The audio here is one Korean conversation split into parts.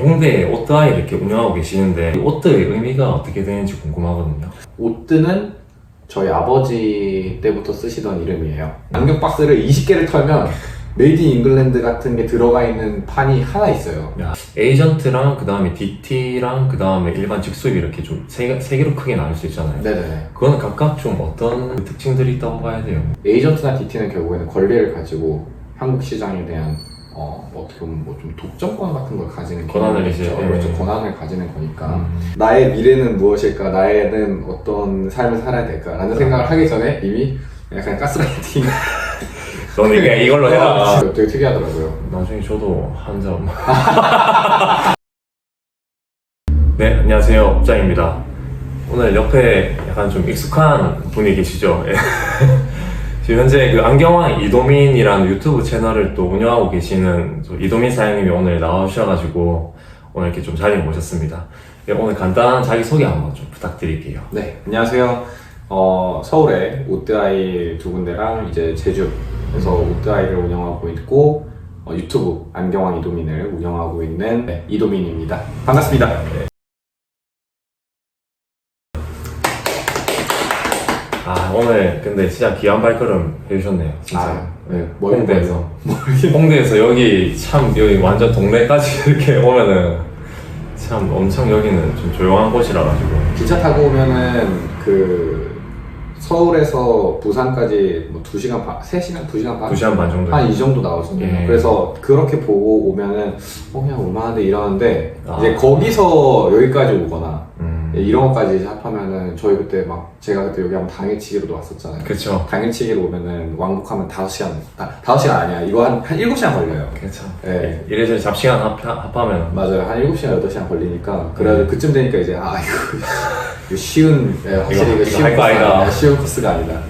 홍대에 오뜨아이 이렇게 운영하고 계시는데 오뜨의 의미가 어떻게 되는지 궁금하거든요. 오뜨는 저희 아버지 때부터 쓰시던 이름이에요. 안경 박스를 20개를 털면 메이드 인 잉글랜드 같은 게 들어가 있는 판이 하나 있어요. 야, 에이전트랑 그 다음에 DT랑 그 다음에 일반 직수입 이렇게 좀 세 개로 크게 나눌 수 있잖아요. 네네. 그거는 각각 좀 어떤 특징들이 있다고 봐야 돼요? 에이전트나 DT는 결국에는 권리를 가지고 한국 시장에 대한 어떻게 보면 뭐 좀 독점권 같은 걸 가지는 권한을 개념이죠. 이제, 그렇죠. 권한을 가지는 거니까 나의 미래는 무엇일까, 나에는 어떤 삶을 살아야 될까라는 생각을 하기 전에 이미 약간 가스라이팅. 너는 그냥 이걸로 해라. 되게 특이하더라고요. 나중에 저도 한 점. 네, 안녕하세요. 업장입니다. 오늘 옆에 약간 좀 익숙한 분이 계시죠? 예. 지금 현재 그 안경왕 이도민이라는 유튜브 채널을 또 운영하고 계시는 이도민 사장님이 오늘 나와주셔가지고 오늘 이렇게 좀 자리에 모셨습니다. 예, 오늘 간단한 자기소개 한번 좀 부탁드릴게요. 네, 안녕하세요. 서울에 오뜨아이 두 군데랑 이제 제주에서 오뜨아이를 운영하고 있고 유튜브 안경왕 이도민을 운영하고 있는 이도민입니다. 반갑습니다. 아, 오늘 근데 진짜 귀한 발걸음 해주셨네요. 진짜. 네, 홍대에서. 홍대에서 여기 참, 여기 완전 동네까지 이렇게 오면은 참 엄청 여기는 좀 조용한 곳이라가지고. 기차 타고 오면은 그 서울에서 부산까지 뭐 2시간 반, 3시간, 2시간 반? 2시간 반 정도. 한 이 정도 나오거든요. 예. 그래서 그렇게 보고 오면은 그냥 얼마인데 이러는데 아. 이제 거기서 여기까지 오거나 이런 것까지 합하면은 저희 그때 막 제가 그때 여기 한번 당일치기로도 왔었잖아요. 그쵸. 당일치기로 오면은 왕복하면 5시간, 5시간 아니야. 이거 한 7시간 걸려요. 그쵸. 예. 이래저래 잡시간 합하면. 맞아요. 한 7시간, 8시간 걸리니까. 그래서 그쯤 되니까 이제, 이거 쉬운, 확실히 이거 쉬운 할 거 아니다. 쉬운 코스가 아니다.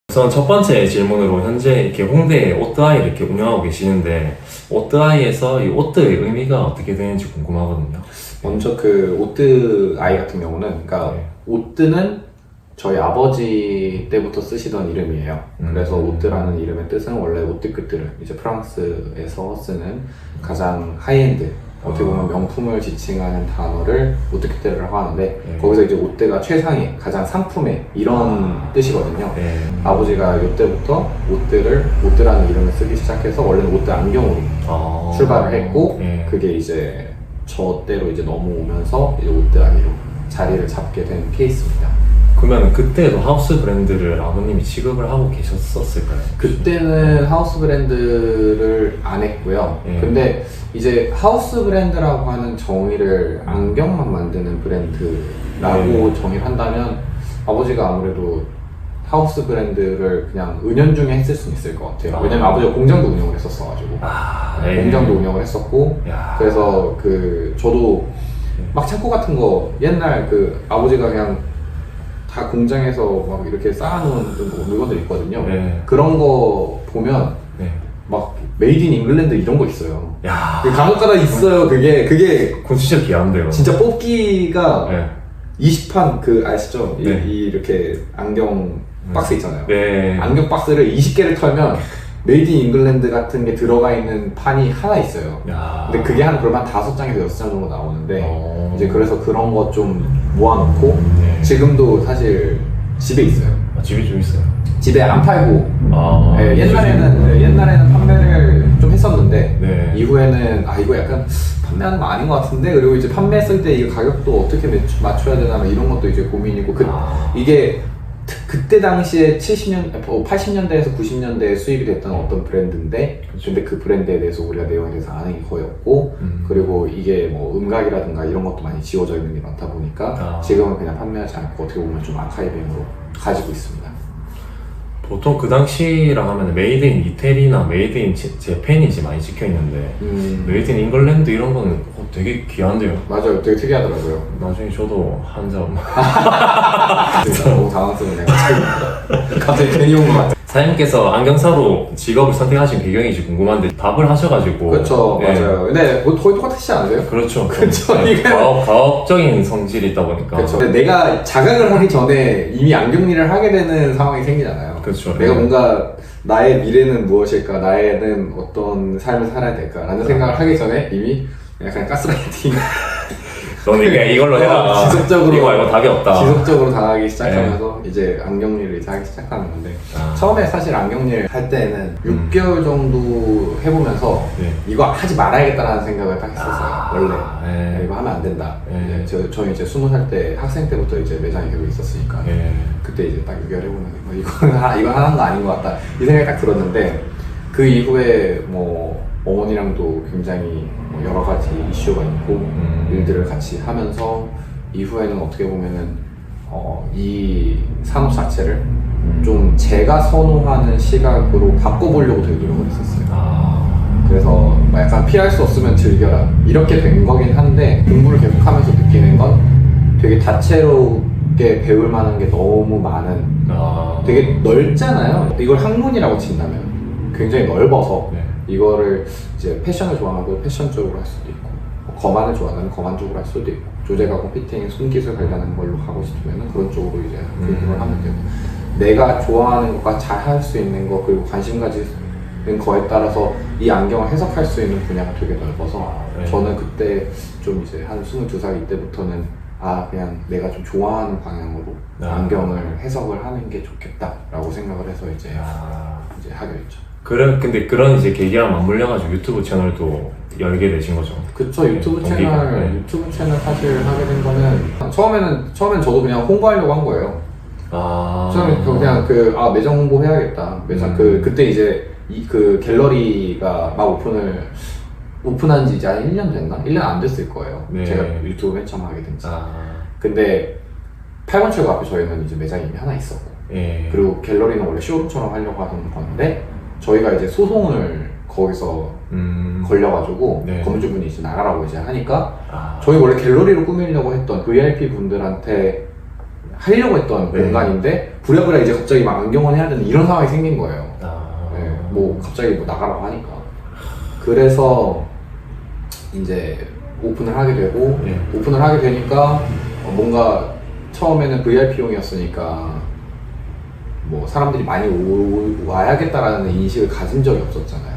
우선 첫 번째 질문으로 현재 이렇게 홍대에 오뜨아이 이렇게 운영하고 계시는데 오뜨아이에서 이 오뜨의 의미가 어떻게 되는지 궁금하거든요. 먼저 그 오뜨 아이 같은 경우는, 그러니까 네. 오뜨는 저희 아버지 때부터 쓰시던 이름이에요. 그래서 오뜨라는 이름의 뜻은 원래 오뜨크트르, 이제 프랑스에서 쓰는 가장 하이엔드, 어떻게 보면 명품을 지칭하는 단어를 오뜨크트르라고 하는데 거기서 이제 오뜨가 최상의, 가장 상품의 이런 뜻이거든요. 네. 아버지가 이때부터 오뜨라는 이름을 쓰기 시작해서 원래는 오뜨 안경으로 출발을 했고 네. 그게 이제 저 때로 이제 넘어오면서 이제 오뜨 아이로 자리를 잡게 된 케이스입니다. 그러면 그때도 하우스 브랜드를 아버님이 취급을 하고 계셨었을까요? 그때는 하우스 브랜드를 안 했고요. 예. 근데 이제 하우스 브랜드라고 하는 정의를 안경만 만드는 브랜드라고 정의를 한다면 아버지가 아무래도 하우스 브랜드를 그냥 은연중에 했을 수는 있을 것 같아요. 왜냐면 아버지가 공장도 운영을 했었어가지고 공장도 운영을 했었고 야. 그래서 그 저도 막 창고 같은 거 옛날 그 아버지가 그냥 다 공장에서 막 이렇게 쌓아놓은 물건들 있거든요. 네. 그런 거 보면 네. 막 메이드 인 잉글랜드 이런 거 있어요. 야. 그 간혹가다 있어요. 그게 그건 진짜 귀한데요. 진짜 뽑기가 네. 20판 그 아시죠? 네. 이렇게 안경 박스 있잖아요. 네. 안경 박스를 20개를 털면 메이드 인 잉글랜드 같은 게 들어가 있는 판이 하나 있어요. 야. 근데 그게 그러면 5장에서 6장 정도 나오는데 어. 이제 그래서 그런 거 좀 모아놓고 네. 지금도 사실 집에 있어요. 집이 좀 있어요. 집에 안 팔고 옛날에는 판매를 좀 했었는데 네. 이후에는 이거 약간 판매하는 거 아닌 것 같은데, 그리고 이제 판매했을 때 이 가격도 어떻게 맞춰야 되나 뭐 이런 것도 이제 고민이고 이게 그때 당시에 80년대에서 90년대에 수입이 됐던 어떤 브랜드인데 근데 그 브랜드에 대해서 우리가 내용에 대해서 아는 게 거의 없고 그리고 이게 뭐 음각이라든가 이런 것도 많이 지워져 있는 게 많다 보니까 지금은 그냥 판매하지 않고 어떻게 보면 좀 아카이빙으로 가지고 있습니다. 보통 그 당시라 하면 메이드 인 이태리나 메이드 인 재팬이 이제 많이 찍혀있는데 메이드 인 잉글랜드 이런 거는 되게 귀한데요. 맞아요. 되게 특이하더라고요. 나중에 저도 한 점. 너무 당황스럽네요. 갑자기 괜히 온 것 같아요. 사장님께서 안경사로 직업을 선택하신 배경인지 궁금한데 답을 하셔가지고. 그렇죠. 네. 맞아요. 근데 거의 똑같으시지 않으세요? 그렇죠. 그렇죠. 네, 이게- 과업적인 성질이 있다 보니까. 그렇죠. 근데 내가 자각을 하기 전에 이미 안경 일을 하게 되는 상황이 생기잖아요. 그렇죠. 내가 뭔가 나의 미래는 무엇일까, 나에는 어떤 삶을 살아야 될까라는 생각을 하기 전에 이미 약간 가스라이팅 너는 그냥 이걸로 해라. 지속적으로 이거 말고 답이 없다. 지속적으로 당하기 시작하면서 이제 안경일을 이제 하기 시작하는 건데 처음에 사실 안경일 할 때는 6개월 정도 해보면서 이거 하지 말아야겠다라는 생각을 딱 했었어요. 원래 이거 하면 안 된다. 저희 이제 20살 때 학생 때부터 이제 매장에 계속 있었으니까 그때 이제 딱 6개월 해보면서 이거 하는 거 아닌 것 같다 이 생각이 딱 들었는데 그 이후에 뭐 어머니랑도 굉장히 뭐 여러 가지 이슈가 있고 일들을 같이 하면서 이후에는 어떻게 보면은 이 산업 자체를 좀 제가 선호하는 시각으로 바꿔보려고 되게 노력을 했었어요. 그래서 뭐 약간 피할 수 없으면 즐겨라 이렇게 된 거긴 한데 공부를 계속하면서 느끼는 건 되게 다채롭게 배울 만한 게 너무 많은 되게 넓잖아요. 이걸 학문이라고 친다면 굉장히 넓어서 이거를 이제 패션을 좋아하고 패션 쪽으로 할 수도 있고 거만을 좋아하는 거만 쪽으로 할 수도 있고 조제가공 피팅 손기술 관련한 걸로 하고 싶으면 그런 쪽으로 이제 공부를 하면 되고 내가 좋아하는 것과 잘 할 수 있는 거 그리고 관심 가지는 거에 따라서 이 안경을 해석할 수 있는 분야가 되게 넓어서 저는 그때 좀 이제 한 22살 이때부터는 그냥 내가 좀 좋아하는 방향으로 안경을 해석을 하는 게 좋겠다라고 생각을 해서 이제 하게 됐죠. 근데 그런 이제 계기와 맞물려가지고 유튜브 채널도 열게 되신 거죠? 그쵸. 유튜브 채널 사실 하게 된 거는 처음엔 저도 그냥 홍보하려고 한 거예요. 처음에 그냥 매장 홍보 해야겠다. 매장 그때 이제 그 갤러리가 막 오픈한 지 이제 한 1년 됐나? 1년 안 됐을 거예요. 제가 유튜브 맨 처음 하게 된 지. 근데 8번 출구 앞에 저희는 이제 매장이 이미 하나 있었고 그리고 갤러리는 원래 쇼룸처럼 하려고 하던 건데 저희가 이제 소송을 거기서 걸려가지고 건물주분이 이제 나가라고 이제 하니까 저희 원래 갤러리로 꾸미려고 했던 VIP 분들한테 하려고 했던 공간인데 부랴부랴 이제 갑자기 막 안경원 해야 되는 이런 상황이 생긴 거예요. 뭐 갑자기 뭐 나가라고 하니까. 그래서 이제 오픈을 하게 되고 오픈을 하게 되니까 뭔가 처음에는 VIP용이었으니까 뭐 사람들이 많이 와야겠다라는 인식을 가진 적이 없었잖아요.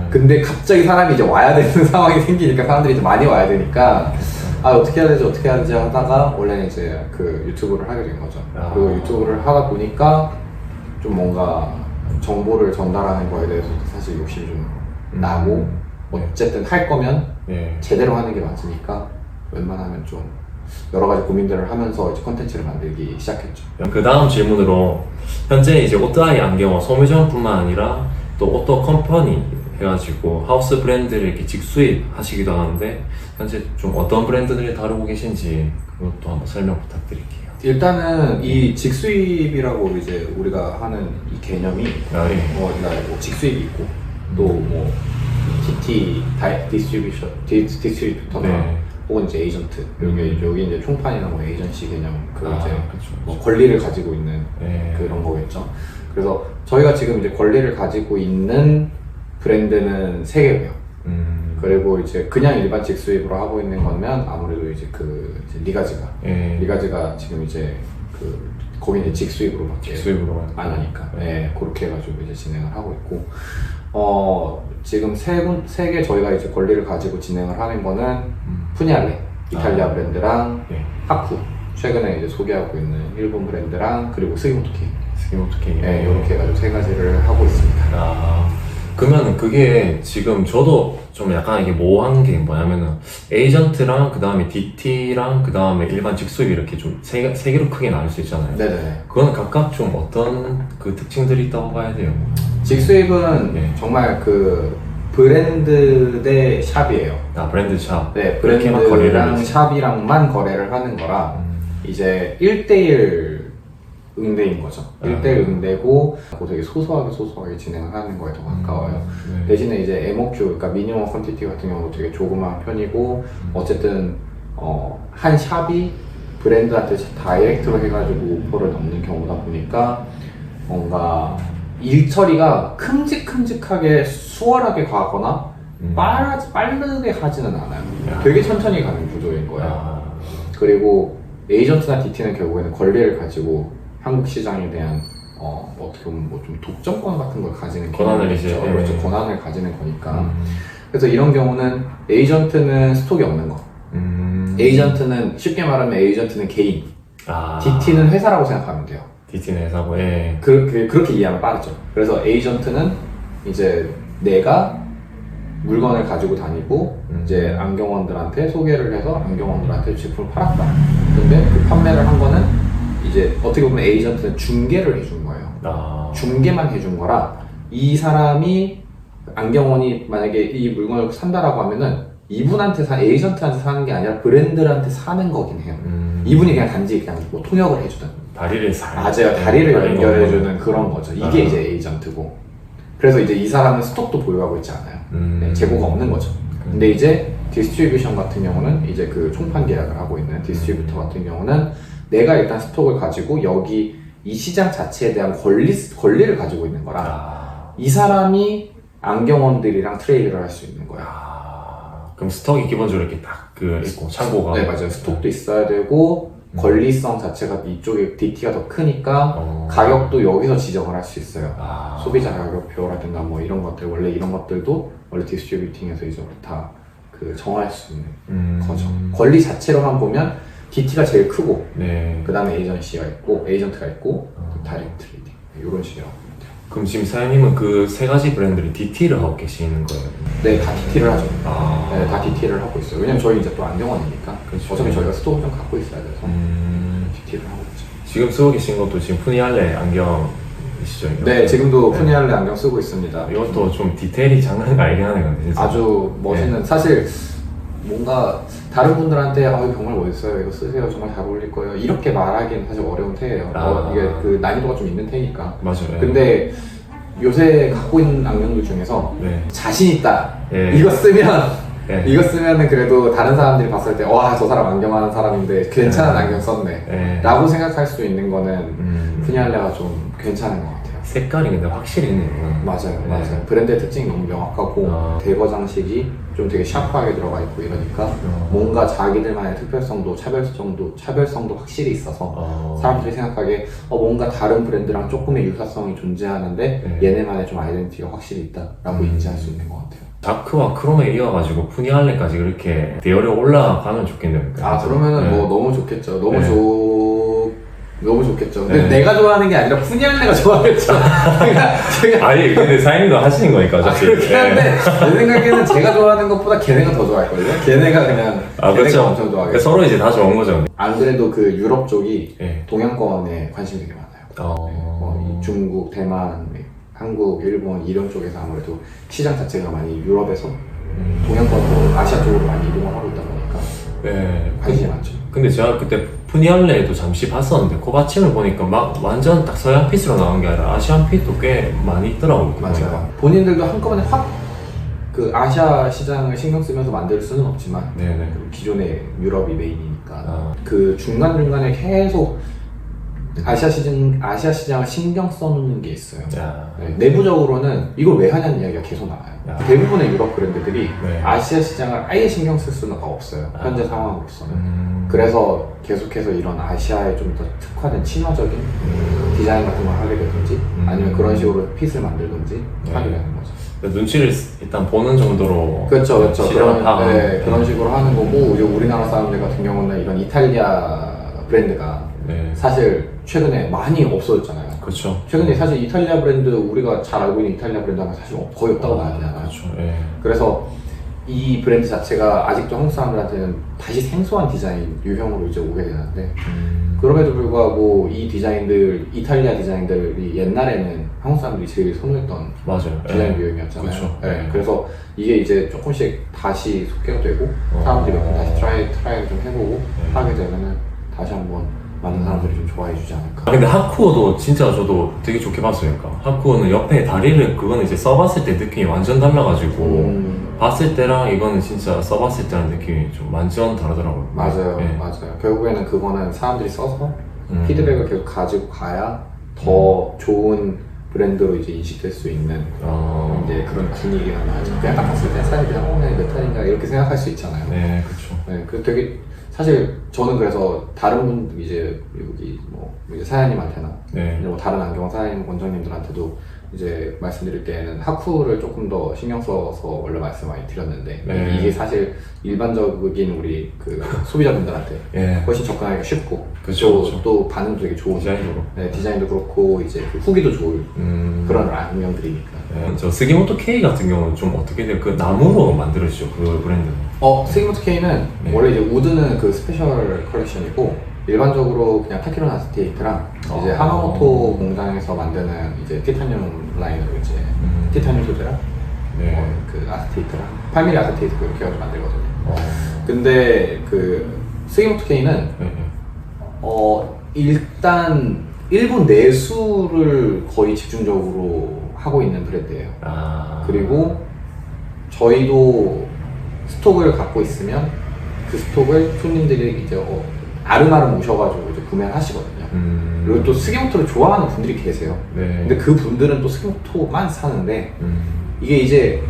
근데 갑자기 사람이 이제 와야 되는 상황이 생기니까 사람들이 이제 많이 와야 되니까 어떻게 해야 되지 하다가 원래는 이제 그 유튜브를 하게 된 거죠. 그리고 유튜브를 하다 보니까 좀 뭔가 정보를 전달하는 거에 대해서도 사실 욕심이 좀 나고 어쨌든 할 거면 제대로 하는 게 맞으니까 웬만하면 좀 여러 가지 고민들을 하면서 이제 컨텐츠를 만들기 시작했죠. 그 다음 질문으로 현재 이제 오토아이 안경은 소매점뿐만 아니라 또 오토 컴퍼니 해가지고 하우스 브랜드를 이렇게 직수입 하시기도 하는데 현재 좀 어떤 브랜드들을 다루고 계신지 그것도 한번 설명 부탁드릴게요. 일단은 이 직수입이라고 이제 우리가 하는 이 개념이 뭐 직수입이 있고 또 뭐 DT 디스트리뷰터나 혹은 이제 에이전트 여기 이제 총판이나 뭐 에이전시 개념 뭐 권리를 가지고 있는 그런 거겠죠. 그래서 저희가 지금 이제 권리를 가지고 있는 브랜드는 3개고요. 그리고 이제 그냥 일반 직수입으로 하고 있는 거면 아무래도 이제 이제 리가즈가 지금 이제 거기 이제 직수입으로밖에 안 하니까 그렇게 해가지고 이제 진행을 하고 있고 지금 세 개 저희가 이제 권리를 가지고 진행을 하는 거는 푸니알레 이탈리아 브랜드랑 하쿠 최근에 이제 소개하고 있는 일본 브랜드랑 그리고 스기모토케이 이렇게 해가지고 3가지를 하고 있습니다. 그러면 그게 지금 저도 좀 약간 이게 모호한 게 뭐냐면은 에이전트랑 그 다음에 DT랑 그 다음에 일반 직수입 이렇게 좀 세 개로 크게 나눌 수 있잖아요. 네네. 그건 각각 좀 어떤 그 특징들이 있다고 봐야 돼요? 직수입은 정말 브랜드 대 샵이에요. 브랜드 샵. 네, 브랜드랑 샵이랑만 거래를 하는 거라 이제 1대1 응대인 거죠. 1대1 응대고 되게 소소하게 진행을 하는 거에 더 가까워요. 대신에 이제 MOQ, 그러니까 미니멈 퀀티티 같은 경우도 되게 조그마한 편이고 어쨌든 한 샵이 브랜드한테 다이렉트로 해가지고 오퍼를 넣는 경우다 보니까 뭔가 일 처리가 큼직큼직하게 수월하게 가거나 빠르게 하지는 않아요. 되게 천천히 가는 구조인 거예요. 그리고 에이전트나 DT는 결국에는 권리를 가지고 한국 시장에 대한 어떻게 보면 뭐 좀 독점권 같은 걸 가지는 권한을 이제 그렇죠. 권한을 가지는 거니까 그래서 이런 경우는 에이전트는 스톡이 없는 거. 에이전트는 쉽게 말하면 에이전트는 개인. DT는 회사라고 생각하면 돼요. DT는 회사고, 예. 그렇게 이해하면 빠르죠. 그래서 에이전트는 이제 내가 물건을 가지고 다니고 이제 안경원들한테 소개를 해서 안경원들한테 제품을 팔았다. 근데 그 판매를 한 거는 이제 어떻게 보면 에이전트는 중개를 해준 거예요. 중개만 해준 거라 이 사람이 안경원이 만약에 이 물건을 산다라고 하면은 이분한테 에이전트한테 사는 게 아니라 브랜드한테 사는 거긴 해요. 이분이 그냥 단지 그냥 뭐 통역을 해주든 다리를 맞아요. 다리를 연결해주는 그런 거죠. 이게 이제 에이전트고. 그래서 이제 이 사람은 스톡도 보유하고 있지 않아요. 네, 재고가 없는 거죠. 근데 이제 디스트리뷰션 같은 경우는 이제 그 총판 계약을 하고 있는 디스트리뷰터 같은 경우는 내가 일단 스톡을 가지고 여기 이 시장 자체에 대한 권리를 가지고 있는 거라 이 사람이 안경원들이랑 트레이드를 할 수 있는 거야. 그럼 스톡이 기본적으로 이렇게 딱 있고 창고가. 네, 맞아요. 스톡도 있어야 되고 권리성 자체가 이쪽에 DT가 더 크니까 가격도 여기서 지정을 할 수 있어요. 소비자 가격표라든가 뭐 이런 것들, 원래 이런 것들도 원래 디스트리뷰팅에서 이제 다 그 정할 수 있는 거죠. 권리 자체로만 보면 DT가 제일 크고 그 다음에 에이전트가 있고 다이렉트 트레이딩 이런 식이라고 보면 돼요. 그럼 지금 사장님은 그 세 가지 브랜드를 DT를 하고 계시는 거예요? 네, 다 DT를 하죠. 네, 다 DT를 하고 있어요. 왜냐면 저희 이제 또 안경원이니까 그렇죠. 어차피 저희가 스톡을 좀 갖고 있어야 돼서 DT를 하고 있죠. 지금 쓰고 계신 것도 지금 푸니알레 안경이시죠? 이거? 네, 지금도 푸니알레 안경 쓰고 있습니다. 이것도 좀 디테일이 장난이 아니긴 하네, 근데 진짜. 아주 멋있는, 사실 뭔가 다른 분들한테 정말 멋있어요, 이거 쓰세요, 정말 잘 어울릴 거예요 이렇게 말하기는 사실 어려운 태예요. 이게 그 난이도가 좀 있는 태니까. 맞아요. 근데 요새 갖고 있는 안경들 중에서 자신 있다, 이거 쓰면은 그래도 다른 사람들이 봤을 때 와, 저 사람 안경하는 사람인데 괜찮은 안경 썼네 라고 생각할 수 있는 거는 푸니알레가 좀 괜찮은 것 같아요. 색깔이 근데 확실히 있네요. 맞아요. 브랜드의 특징이 너무 명확하고 대거 장식이 좀 되게 샤프하게 들어가 있고 이러니까 뭔가 자기들만의 특별성도 차별성도 확실히 있어서 사람들이 생각하기에 뭔가 다른 브랜드랑 조금의 유사성이 존재하는데 얘네만의 좀 아이덴티티가 확실히 있다라고 인지할 수 있는 것 같아요. 다크와 크롬에 이어가지고 푸니알레까지 그렇게 대열에 올라가면 좋겠네요. 그러면은 뭐 너무 좋겠죠. 너무 좋겠죠. 근데 내가 좋아하는 게 아니라 푸니알레가 좋아하겠죠. 아니, 근데 사장님도 하시는 거니까 어차피. 그렇긴 한데 내 생각에는 제가 좋아하는 것보다 걔네가 더 좋아할걸요? 걔네가 걔네가 그렇죠. 엄청 좋아하겠죠. 서로 이제 다 좋은 거죠. 안 그래도 그 유럽 쪽이 동양권에 관심이 되게 많아요. 뭐 중국, 대만, 한국, 일본 이런 쪽에서 아무래도 시장 자체가 많이 유럽에서 동양권으로 아시아 쪽으로 많이 이동을 하고 있다 보니까 관심이 많죠. 근데 제가 그때 푸니알레도 잠시 봤었는데 코바침을 보니까 막 완전 딱 서양 핏으로 나온 게 아니라 아시안 핏도 꽤 많이 있더라고요. 맞아요. 본인들도 한꺼번에 확 그 아시아 시장을 신경 쓰면서 만들 수는 없지만 기존의 유럽이 메인이니까 그 중간중간에 계속 아시아 시장을 신경 써놓는 게 있어요. 내부적으로는 이걸 왜 하냐는 이야기가 계속 나와요. 대부분의 유럽 브랜드들이 아시아 시장을 아예 신경 쓸 수는 없어요. 현재 상황으로서는. 그래서 계속해서 이런 아시아에 좀 더 특화된 친화적인 디자인 같은 걸 하게 되든지 아니면 그런 식으로 핏을 만들든지 하게 되는 거죠. 눈치를 일단 보는 정도로 그렇죠. 그런 식으로 하는 거고, 이제 우리나라 사람들 같은 경우는 이런 이탈리아 브랜드가 사실 최근에 많이 없어졌잖아요. 그렇죠. 최근에 사실 이탈리아 브랜드, 우리가 잘 알고 있는 이탈리아 브랜드가 사실 거의 없다고 봐야 되잖아요. 그렇죠. 그래서 이 브랜드 자체가 아직도 한국 사람들한테는 다시 생소한 디자인 유형으로 이제 오게 되는데 그럼에도 불구하고 이 디자인들, 이탈리아 디자인들이 옛날에는 한국 사람들이 제일 선호했던 디자인 유형이었잖아요. 그렇죠. 그래서 이게 이제 조금씩 다시 속개가 되고 사람들이 몇 번 다시 트라이를 좀 해보고 하게 되면은 다시 한번 많은 사람들이 좀 좋아해 주지 않을까. 근데 하쿠오도 진짜 저도 되게 좋게 봤어요. 그러니까 하쿠오는 옆에 다리를 그거는 이제 써봤을 때 느낌이 완전 달라가지고 봤을 때랑 이거는 진짜 써봤을 때랑 느낌이 좀 완전 다르더라고요. 맞아요. 결국에는 그거는 사람들이 써서 피드백을 계속 가지고 가야 더 좋은 브랜드로 이제 인식될 수 있는 이제 그런 분위기가 나죠. 그냥 딱 봤을 때 사람이 그냥 몇 탈인가 이렇게 생각할 수 있잖아요. 그렇죠. 그 되게 사실 저는 그래서 다른 분들 이제 여기 뭐 이제 사장님한테나 뭐 다른 안경 사장님 원장님들한테도 이제 말씀드릴 때는 하쿠를 조금 더 신경 써서 원래 말씀 많이 드렸는데 네. 이게 사실 일반적인 우리 그 소비자분들한테 예. 훨씬 접근하기가 쉽고 그쵸, 또, 그쵸. 또 반응도 되게 좋은 디자인으로. 네, 디자인도 그렇고 이제 그 후기도 좋을 그런 안경들이니까. 네, 저 스기모토 K 같은 경우는 좀 어떻게 돼요? 그 나무로 만들어지죠, 그 브랜드는. 스기모토 K는 네. 원래 이제 우드는 그 스페셜 컬렉션이고 일반적으로 그냥 타키론 아스테이트랑 이제 하마모토 공장에서 만드는 이제 티타늄 라인으로 이제 티타늄 소재랑 네. 그 아스테이트랑 8mm 아스테이트 이렇게 해가지고 만들거든요. 어. 근데 그 스기모토 K는 네, 네. 일단 일본 내수를 거의 집중적으로 하고 있는 브랜드예요. 아. 그리고 저희도 스톡을 갖고 있으면 그 스톡을 손님들이 이제 아름아름 오셔가지고 이제 구매를 하시거든요. 그리고 또 스기모토를 좋아하는 분들이 계세요. 네. 근데 그 분들은 또 스기모토만 사는데 음. 이게 이제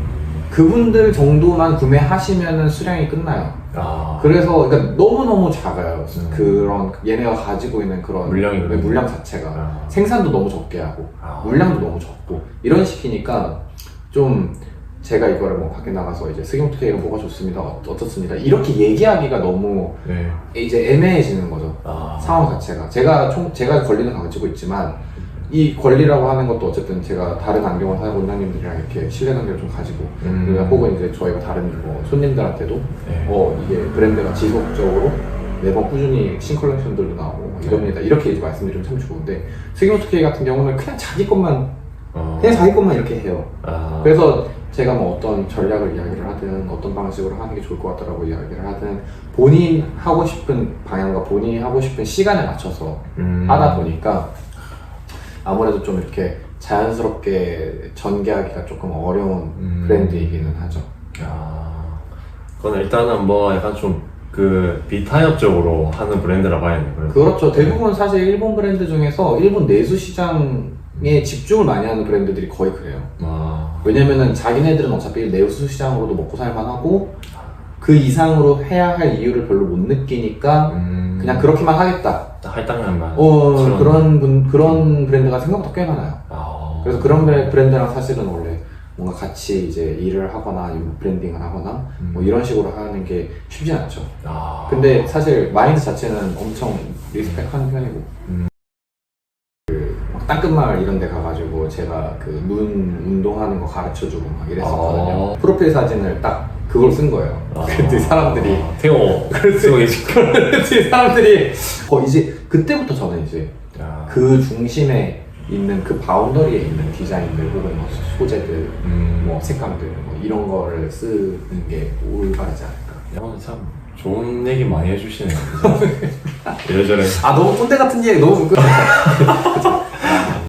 그분들 정도만 구매하시면은 수량이 끝나요. 아. 그래서 그러니까 너무너무 작아요. 그런 얘네가 가지고 있는 그런 물량이 그러면. 물량 자체가 아. 생산도 너무 적게 하고 아. 물량도 너무 적고 이런 식이니까 좀 제가 이거를 뭐 밖에 나가서 이제 스기모토 K가 뭐가 좋습니다, 어떻습니다 이렇게 얘기하기가 너무 네. 이제 애매해지는 거죠. 아. 상황 자체가 제가 권리는 가지고 있지만 이 권리라고 하는 것도 어쨌든 제가 다른 안경을 사는 원장님들이랑 이렇게 신뢰관계를 좀 가지고 혹은 이제 저희가 다른 뭐 손님들한테도 네. 이게 브랜드가 지속적으로 매번 꾸준히 신컬렉션들도 나오고 이럽니다 이렇게 이제 말씀드리면 참 좋은데 스기모토 K 같은 경우는 그냥 자기 것만 이렇게 해요. 아. 그래서 제가 뭐 어떤 전략을 이야기를 하든 어떤 방식으로 하는 게 좋을 것 같다라고 이야기를 하든 본인 하고 싶은 방향과 본인이 하고 싶은 시간에 맞춰서 하다 보니까 아무래도 좀 이렇게 자연스럽게 전개하기가 조금 어려운 브랜드이기는 하죠. 아. 그건 일단은 뭐 약간 좀 그 비타협적으로 하는 브랜드라 봐야겠네요. 그렇죠. 대부분 사실 일본 브랜드 중에서 일본 내수 시장에 집중을 많이 하는 브랜드들이 거의 그래요. 아. 왜냐면은 자기네들은 어차피 내수 시장으로도 먹고 살만하고 그 이상으로 해야 할 이유를 별로 못 느끼니까 그냥 그렇게만 하겠다. 할당량만. 그런 브랜드가 생각보다 꽤 많아요. 아. 그래서 그런 브랜드랑 사실은 원래 뭔가 같이 이제 일을 하거나 아니면 브랜딩을 하거나 뭐 이런 식으로 하는 게 쉽지 않죠. 아. 근데 사실 마인드 자체는 엄청 리스펙하는 편이고 땅끝마을 이런 데 가가지고 제가 그 눈 운동하는 거 가르쳐주고 막 이랬었거든요. 아. 프로필 사진을 딱 그걸 쓴 거예요. 그때 사람들이 태호 쓰고 계시고. 그때 사람들이 이제 그때부터 저는 이제 야. 그 중심에 있는 그 바운더리에 있는 디자인들 혹은 뭐 소재들 뭐 색감들 뭐 이런 거를 쓰는 게 올바르지 않을까. 형은 참 좋은 얘기 많이 해주시네요. 이래저래. 너무 꼰대 같은 얘기 너무 부끄러워.